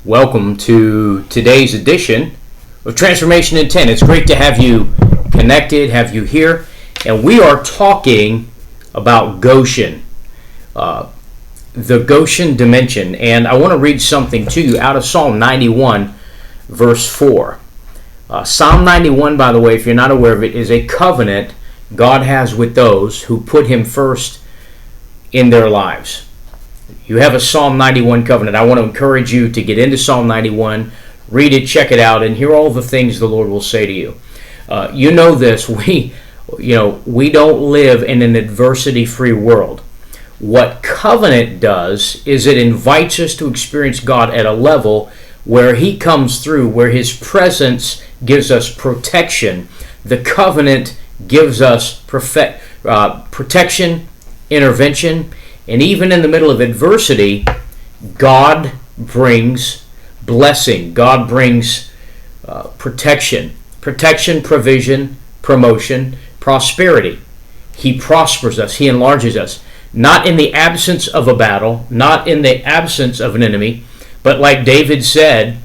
Welcome to today's edition of Transformation in 10. It's great to have you connected, have you here. And we are talking about Goshen, the Goshen dimension. And I want to read something to you out of Psalm 91, verse 4. Psalm 91, by the way, if you're not aware of it, is a covenant God has with those who put Him first in their lives. You have a Psalm 91 covenant. I want to encourage you to get into Psalm 91, read it, check it out, and hear all the things the Lord will say to you. You know this. We don't live in an adversity-free world. What covenant does is it invites us to experience God at a level where He comes through, where His presence gives us protection. The covenant gives us protection, intervention, and even in the middle of adversity, God brings blessing. God brings protection, provision, promotion, prosperity. He prospers us. He enlarges us. Not in the absence of a battle, not in the absence of an enemy, but like David said,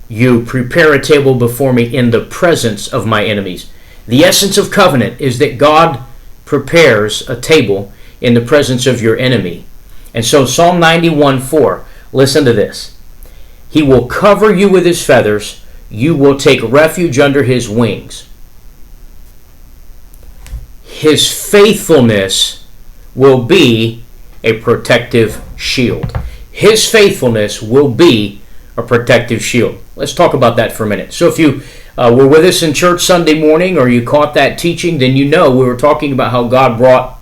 you prepare a table before me in the presence of my enemies. The essence of covenant is that God prepares a table in the presence of your enemy. And so Psalm 91:4, listen to this. He will cover you with His feathers. You will take refuge under His wings. His faithfulness will be a protective shield. His faithfulness will be a protective shield. Let's talk about that for a minute. So if you were with us in church Sunday morning, or you caught that teaching, then you know we were talking about how God brought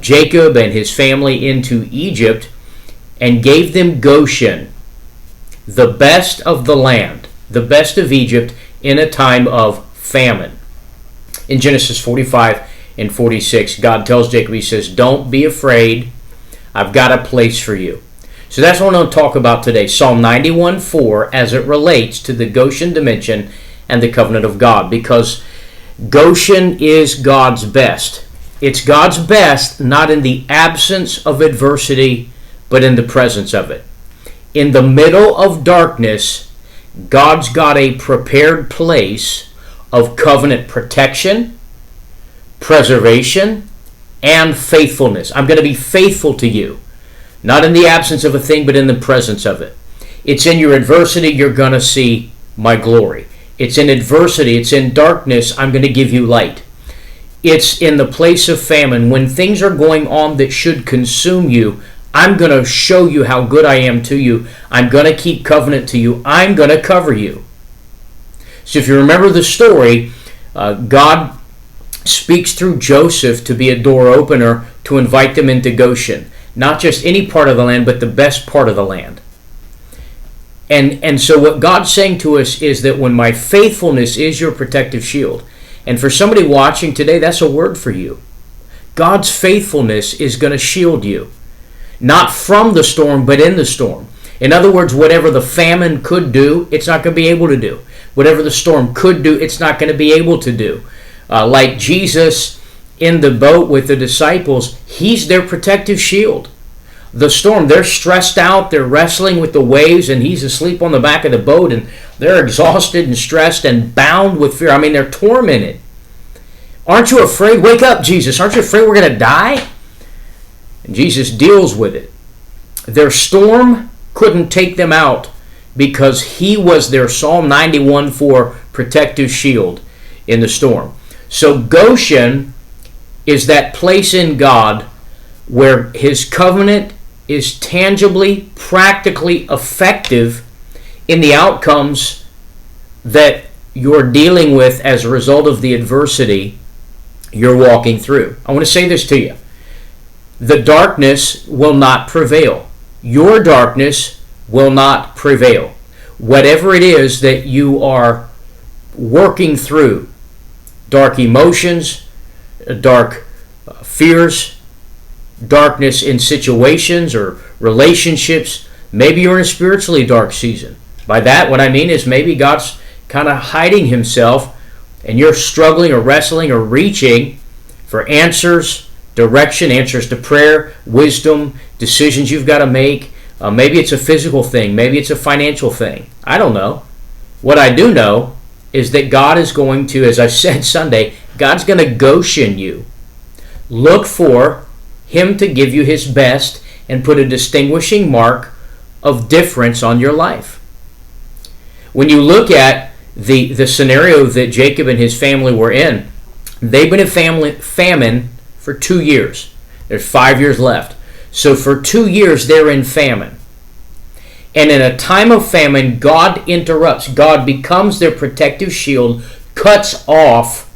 Jacob and his family into Egypt and gave them Goshen, the best of the land, the best of Egypt in a time of famine. In Genesis 45 and 46, God tells Jacob, He says, don't be afraid, I've got a place for you. So that's what I want to talk about today, Psalm 91:4, as it relates to the Goshen dimension and the covenant of God, because Goshen is God's best. It's God's best, not in the absence of adversity, but in the presence of it. In the middle of darkness, God's got a prepared place of covenant protection, preservation, and faithfulness. I'm going to be faithful to you, not in the absence of a thing, but in the presence of it. It's in your adversity you're going to see my glory. It's in adversity, it's in darkness, I'm going to give you light. It's in the place of famine. When things are going on that should consume you, I'm going to show you how good I am to you. I'm going to keep covenant to you. I'm going to cover you. So if you remember the story, God speaks through Joseph to be a door opener to invite them into Goshen. Not just any part of the land, but the best part of the land. And so what God's saying to us is that when my faithfulness is your protective shield, and for somebody watching today, that's a word for you. God's faithfulness is going to shield you. Not from the storm, but in the storm. In other words, whatever the famine could do, it's not going to be able to do. Whatever the storm could do, it's not going to be able to do. Like Jesus in the boat with the disciples, He's their protective shield. The storm, they're stressed out, they're wrestling with the waves, and He's asleep on the back of the boat, and they're exhausted and stressed and bound with fear. I mean, they're tormented. Aren't you afraid? Wake up, Jesus. Aren't you afraid we're going to die? And Jesus deals with it. Their storm couldn't take them out because He was their Psalm 91:4 protective shield in the storm. So Goshen is that place in God where His covenant is tangibly, practically effective in the outcomes that you're dealing with as a result of the adversity you're walking through. I want to say this to you. The darkness will not prevail. Your darkness will not prevail. Whatever it is that you are working through, dark emotions, dark fears, darkness in situations or relationships, maybe you're in a spiritually dark season. By that, what I mean is maybe God's kind of hiding Himself and you're struggling or wrestling or reaching for answers, direction, answers to prayer, wisdom, decisions you've got to make, Maybe it's a physical thing. Maybe it's a financial thing. I don't know. What I do know is that God is going to, as I said Sunday, God's going to Goshen you. Look for Him to give you His best and put a distinguishing mark of difference on your life. When you look at the scenario that Jacob and his family were in, they've been in famine for 2 years. There's 5 years left. So for 2 years, they're in famine. And in a time of famine, God interrupts. God becomes their protective shield, cuts off,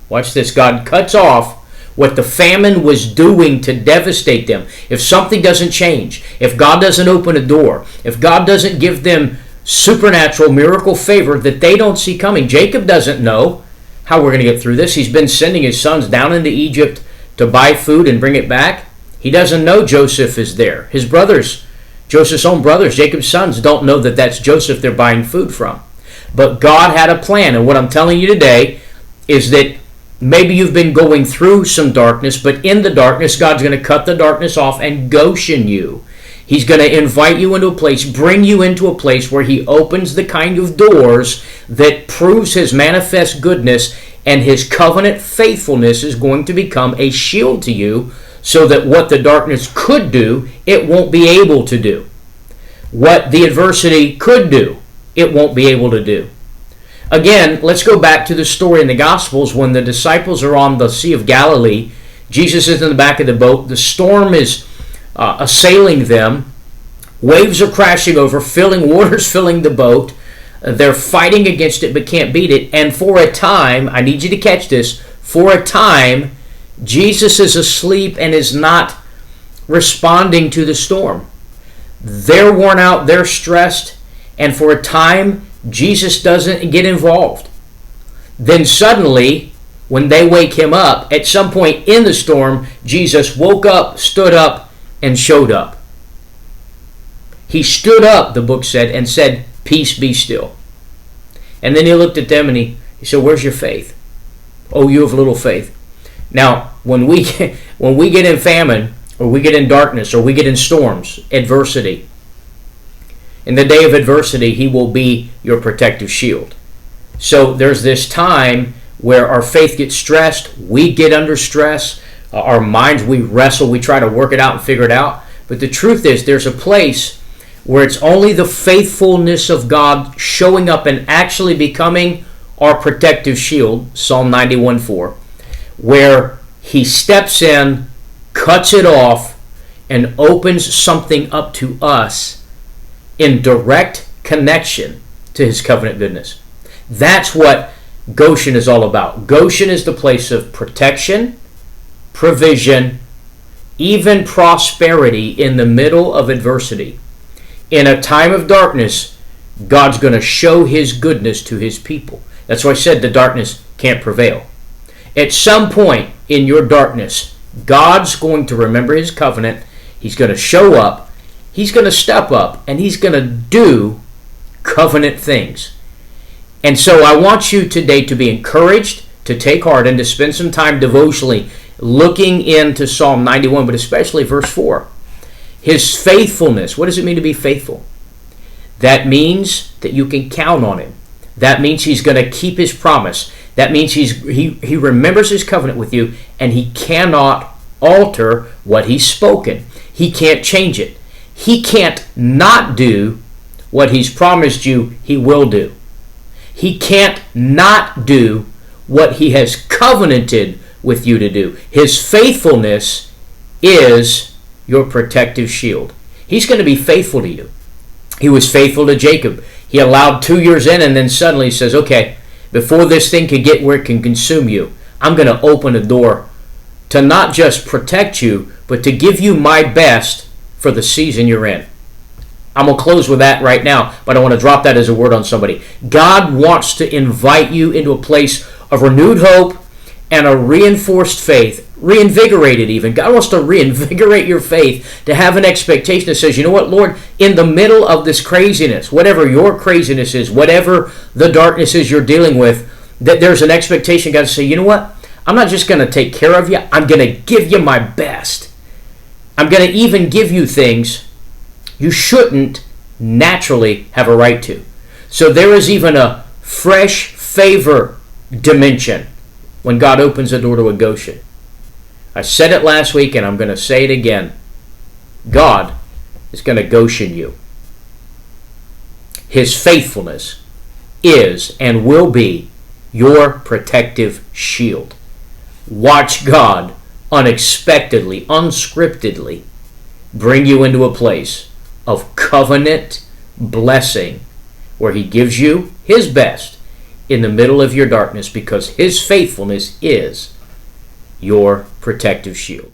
watch this, God cuts off what the famine was doing to devastate them. If something doesn't change, if God doesn't open a door, if God doesn't give them supernatural miracle favor that they don't see coming. Jacob doesn't know how we're going to get through this. He's been sending his sons down into Egypt to buy food and bring it back. He doesn't know Joseph is there. His brothers, Joseph's own brothers, Jacob's sons, don't know that that's Joseph they're buying food from. But God had a plan, and what I'm telling you today is that maybe you've been going through some darkness, but in the darkness, God's going to cut the darkness off and Goshen you. He's going to invite you into a place, bring you into a place where He opens the kind of doors that proves His manifest goodness, and His covenant faithfulness is going to become a shield to you, so that what the darkness could do, it won't be able to do. What the adversity could do, it won't be able to do. Again, let's go back to the story in the Gospels when the disciples are on the Sea of Galilee. Jesus is in the back of the boat. The storm is assailing them. Waves are crashing over, water's filling the boat. They're fighting against it but can't beat it. And for a time, I need you to catch this, for a time, Jesus is asleep and is not responding to the storm. They're worn out, they're stressed, and for a time, Jesus doesn't get involved. Then suddenly, when they wake Him up, at some point in the storm, Jesus woke up, stood up, and showed up. He stood up, the book said, and said, "Peace, be still." And then He looked at them and he said, "Where's your faith? Oh, you have little faith." Now, when we get in famine, or we get in darkness, or we get in storms, adversity, in the day of adversity, He will be your protective shield. So there's this time where our faith gets stressed, we get under stress, our minds, we wrestle, we try to work it out and figure it out. But the truth is, there's a place where it's only the faithfulness of God showing up and actually becoming our protective shield, Psalm 91:4, where He steps in, cuts it off, and opens something up to us in direct connection to His covenant goodness. That's what Goshen is all about. Goshen is the place of protection, provision, even prosperity in the middle of adversity. In a time of darkness, God's going to show His goodness to His people. That's why I said the darkness can't prevail. At some point in your darkness, God's going to remember His covenant. He's going to show up. He's going to step up, and He's going to do covenant things. And so I want you today to be encouraged, to take heart, and to spend some time devotionally looking into Psalm 91, but especially verse 4. His faithfulness. What does it mean to be faithful? That means that you can count on Him. That means He's going to keep His promise. That means He remembers His covenant with you, and He cannot alter what He's spoken. He can't change it. He can't not do what He's promised you He will do. He can't not do what He has covenanted with you to do. His faithfulness is your protective shield. He's going to be faithful to you. He was faithful to Jacob. He allowed 2 years in, and then suddenly He says, okay, before this thing could get where it can consume you, I'm going to open a door to not just protect you, but to give you my best for the season you're in. I'm going to close with that right now, but I want to drop that as a word on somebody. God wants to invite you into a place of renewed hope and a reinforced faith, reinvigorated even. God wants to reinvigorate your faith, to have an expectation that says, you know what, Lord, in the middle of this craziness, whatever your craziness is, whatever the darkness is you're dealing with, that there's an expectation, God, to say, you know what, I'm not just going to take care of you, I'm going to give you my best. I'm going to even give you things you shouldn't naturally have a right to. So there is even a fresh favor dimension when God opens the door to a Goshen. I said it last week and I'm going to say it again. God is going to Goshen you. His faithfulness is and will be your protective shield. Watch God unexpectedly, unscriptedly bring you into a place of covenant blessing where he gives you his best in the middle of your darkness because his faithfulness is your protective shield.